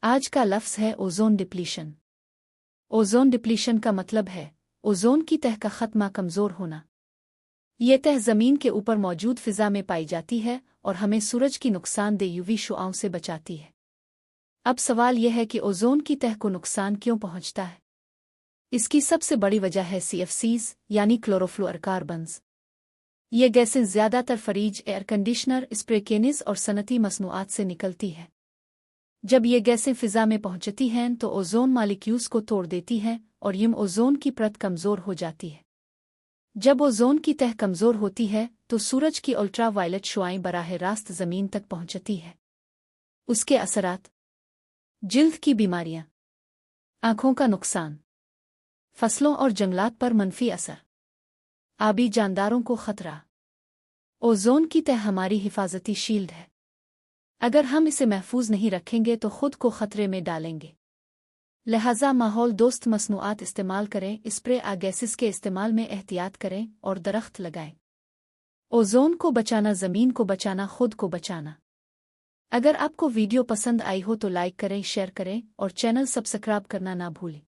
आज का लफ्ज़ है ओजोन डिप्लीशन। ओजोन डिप्लीशन का मतलब है ओजोन की तह का खत्मा कमज़ोर होना। ये तह ज़मीन के ऊपर मौजूद फ़िज़ा में पाई जाती है और हमें सूरज की नुकसानदेह यूवी शुआओं से बचाती है। अब सवाल यह है कि ओजोन की तह को नुकसान क्यों पहुंचता है? इसकी सबसे बड़ी वजह है CFCs यानी क्लोरोफ्लोरोकार्बन्स। ये गैसें ज़्यादातर फ्रिज, एयर कंडीशनर, स्प्रे केनिस और सनती मसनूआत से निकलती हैं। जब ये गैसें फ़िज़ा में पहुंचती हैं तो ओजोन मालिक्यूल्स को तोड़ देती हैं और यम ओजोन की परत कमज़ोर हो जाती है। जब ओजोन की तह कमज़ोर होती है तो सूरज की अल्ट्रा वायलेट शुआएं बराह रास्त ज़मीन तक पहुंचती है। उसके असरात: जिल्द की बीमारियां, आँखों का नुकसान, फसलों और जंगलात पर मनफी असर, आबी जानदारों को खतरा। ओजोन की तह हमारी हिफाजती शील्ड है। अगर हम इसे महफूज नहीं रखेंगे तो खुद को खतरे में डालेंगे। लिहाजा माहौल दोस्त मसनूआत इस्तेमाल करें, स्प्रे गैसेस के इस्तेमाल में एहतियात करें और दरख्त लगाएं। ओजोन को बचाना, ज़मीन को बचाना, खुद को बचाना। अगर आपको वीडियो पसंद आई हो तो लाइक करें, शेयर करें और चैनल सब्सक्राइब करना ना भूलें।